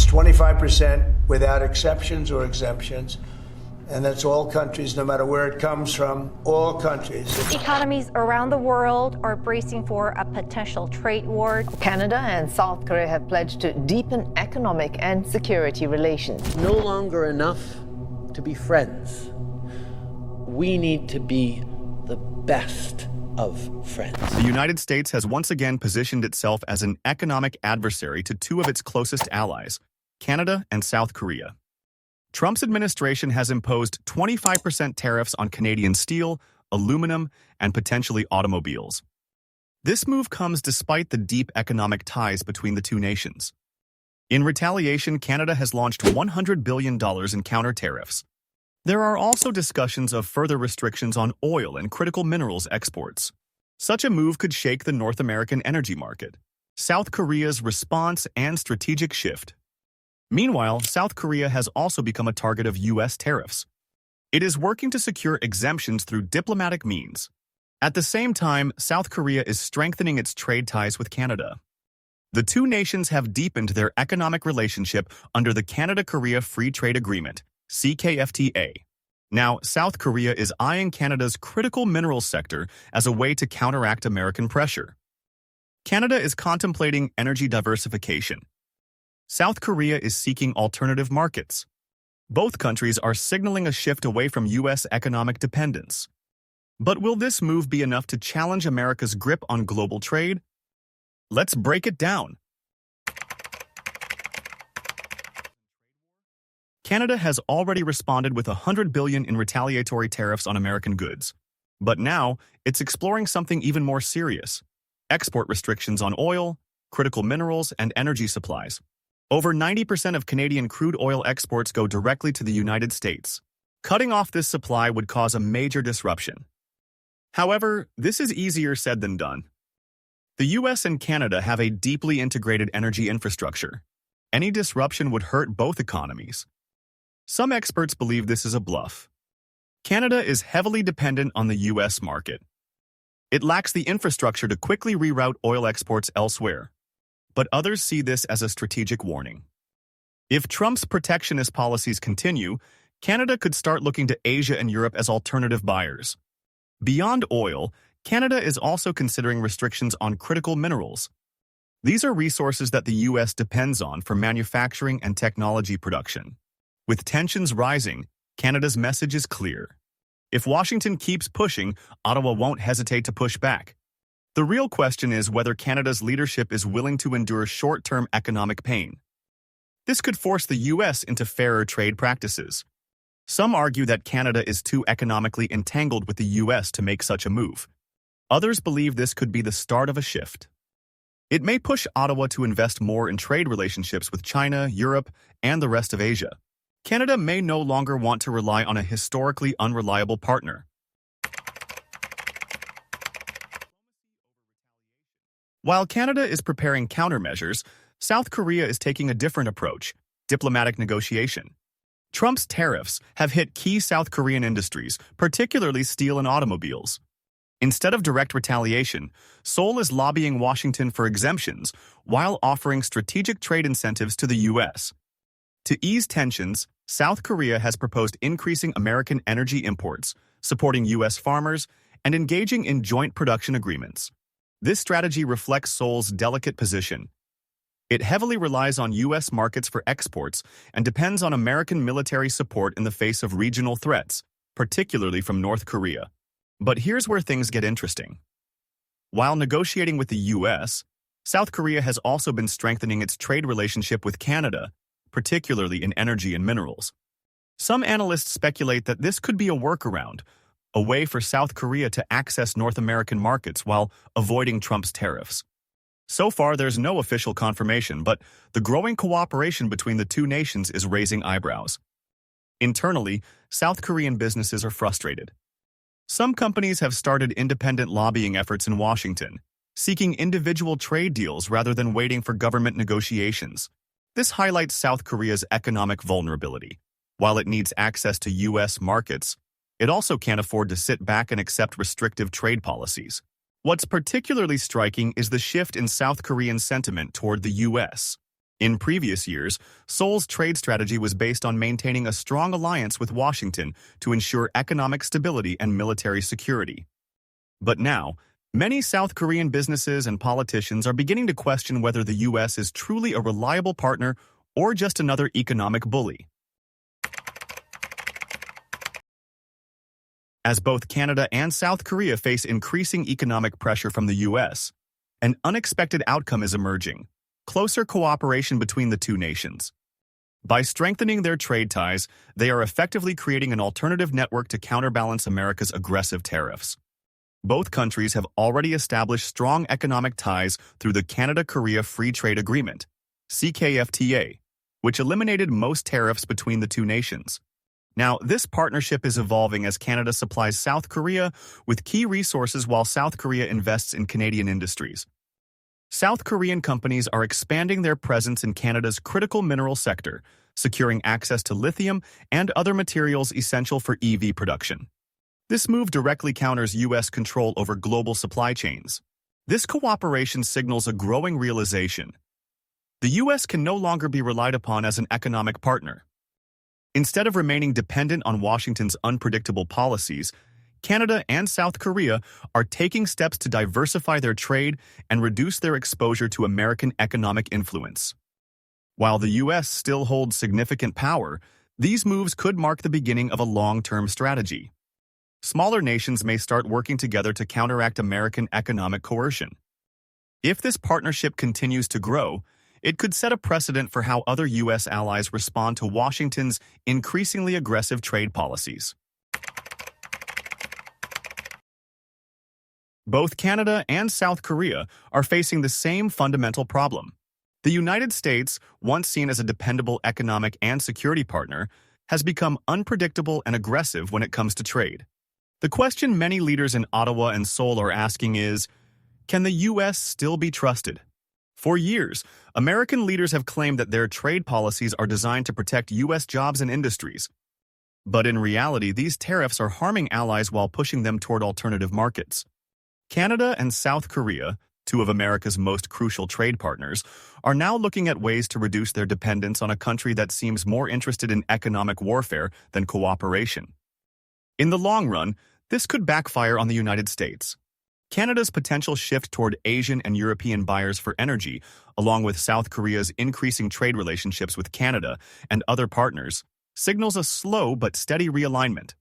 25% without exceptions or exemptions. And that's all countries, no matter where it comes from, all countries. Economies around the world are bracing for a potential trade war. Canada and South Korea have pledged to deepen economic and security relations. No longer enough to be friends. We need to be the best of friends. The United States has once again positioned itself as an economic adversary to two of its closest allies, Canada and South Korea. Trump's administration has imposed 25% tariffs on Canadian steel, aluminum, and potentially automobiles. This move comes despite the deep economic ties between the two nations. In retaliation, Canada has launched $100 billion in counter tariffs. There are also discussions of further restrictions on oil and critical minerals exports. Such a move could shake the North American energy market. South Korea's response and strategic shift. Meanwhile, South Korea has also become a target of U.S. tariffs. It is working to secure exemptions through diplomatic means. At the same time, South Korea is strengthening its trade ties with Canada. The two nations have deepened their economic relationship under the Canada-Korea Free Trade Agreement, CKFTA. Now, South Korea is eyeing Canada's critical minerals sector as a way to counteract American pressure. Canada is contemplating energy diversification. South Korea is seeking alternative markets. Both countries are signaling a shift away from U.S. economic dependence. But will this move be enough to challenge America's grip on global trade? Let's break it down. Canada has already responded with $100 billion in retaliatory tariffs on American goods. But now, it's exploring something even more serious: export restrictions on oil, critical minerals, and energy supplies. Over 90% of Canadian crude oil exports go directly to the United States. Cutting off this supply would cause a major disruption. However, this is easier said than done. The U.S. and Canada have a deeply integrated energy infrastructure. Any disruption would hurt both economies. Some experts believe this is a bluff. Canada is heavily dependent on the U.S. market. It lacks the infrastructure to quickly reroute oil exports elsewhere. But others see this as a strategic warning. If Trump's protectionist policies continue, Canada could start looking to Asia and Europe as alternative buyers. Beyond oil, Canada is also considering restrictions on critical minerals. These are resources that the U.S. depends on for manufacturing and technology production. With tensions rising, Canada's message is clear. If Washington keeps pushing, Ottawa won't hesitate to push back. The real question is whether Canada's leadership is willing to endure short-term economic pain. This could force the U.S. into fairer trade practices. Some argue that Canada is too economically entangled with the U.S. to make such a move. Others believe this could be the start of a shift. It may push Ottawa to invest more in trade relationships with China, Europe, and the rest of Asia. Canada may no longer want to rely on a historically unreliable partner. While Canada is preparing countermeasures, South Korea is taking a different approach: diplomatic negotiation. Trump's tariffs have hit key South Korean industries, particularly steel and automobiles. Instead of direct retaliation, Seoul is lobbying Washington for exemptions while offering strategic trade incentives to the U.S. To ease tensions, South Korea has proposed increasing American energy imports, supporting U.S. farmers, and engaging in joint production agreements. This strategy reflects Seoul's delicate position. It heavily relies on U.S. markets for exports and depends on American military support in the face of regional threats, particularly from North Korea. But here's where things get interesting. While negotiating with the U.S., South Korea has also been strengthening its trade relationship with Canada, particularly in energy and minerals. Some analysts speculate that this could be a workaround, a way for South Korea to access North American markets while avoiding Trump's tariffs. So far, there's no official confirmation, but the growing cooperation between the two nations is raising eyebrows. Internally, South Korean businesses are frustrated. Some companies have started independent lobbying efforts in Washington, seeking individual trade deals rather than waiting for government negotiations. This highlights South Korea's economic vulnerability. While it needs access to U.S. markets, it also can't afford to sit back and accept restrictive trade policies. What's particularly striking is the shift in South Korean sentiment toward the U.S. In previous years, Seoul's trade strategy was based on maintaining a strong alliance with Washington to ensure economic stability and military security. But now, many South Korean businesses and politicians are beginning to question whether the U.S. is truly a reliable partner or just another economic bully. As both Canada and South Korea face increasing economic pressure from the U.S., an unexpected outcome is emerging: closer cooperation between the two nations. By strengthening their trade ties, they are effectively creating an alternative network to counterbalance America's aggressive tariffs. Both countries have already established strong economic ties through the Canada-Korea Free Trade Agreement, CKFTA, which eliminated most tariffs between the two nations. Now, this partnership is evolving as Canada supplies South Korea with key resources while South Korea invests in Canadian industries. South Korean companies are expanding their presence in Canada's critical mineral sector, securing access to lithium and other materials essential for EV production. This move directly counters U.S. control over global supply chains. This cooperation signals a growing realization: the U.S. can no longer be relied upon as an economic partner. Instead of remaining dependent on Washington's unpredictable policies, Canada and South Korea are taking steps to diversify their trade and reduce their exposure to American economic influence. While the U.S. still holds significant power, these moves could mark the beginning of a long-term strategy. Smaller nations may start working together to counteract American economic coercion. If this partnership continues to grow, it could set a precedent for how other U.S. allies respond to Washington's increasingly aggressive trade policies. Both Canada and South Korea are facing the same fundamental problem. The United States, once seen as a dependable economic and security partner, has become unpredictable and aggressive when it comes to trade. The question many leaders in Ottawa and Seoul are asking is, can the U.S. still be trusted? For years, American leaders have claimed that their trade policies are designed to protect U.S. jobs and industries. But in reality, these tariffs are harming allies while pushing them toward alternative markets. Canada and South Korea, two of America's most crucial trade partners, are now looking at ways to reduce their dependence on a country that seems more interested in economic warfare than cooperation. In the long run, this could backfire on the United States. Canada's potential shift toward Asian and European buyers for energy, along with South Korea's increasing trade relationships with Canada and other partners, signals a slow but steady realignment.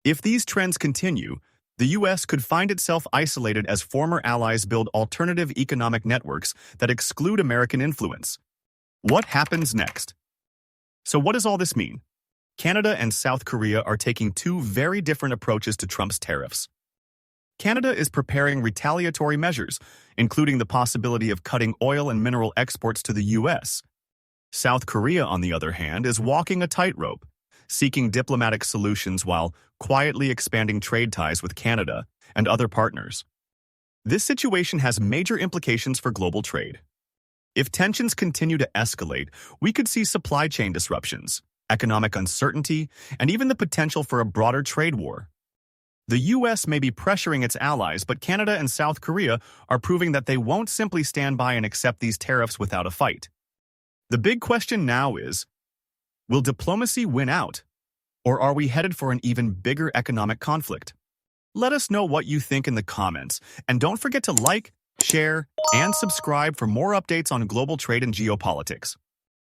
If these trends continue, the U.S. could find itself isolated as former allies build alternative economic networks that exclude American influence. What happens next? So what does all this mean? Canada and South Korea are taking two very different approaches to Trump's tariffs. Canada is preparing retaliatory measures, including the possibility of cutting oil and mineral exports to the U.S. South Korea, on the other hand, is walking a tightrope, seeking diplomatic solutions while quietly expanding trade ties with Canada and other partners. This situation has major implications for global trade. If tensions continue to escalate, we could see supply chain disruptions, economic uncertainty, and even the potential for a broader trade war. The U.S. may be pressuring its allies, but Canada and South Korea are proving that they won't simply stand by and accept these tariffs without a fight. The big question now is, will diplomacy win out, or are we headed for an even bigger economic conflict? Let us know what you think in the comments, and don't forget to like, share, and subscribe for more updates on global trade and geopolitics.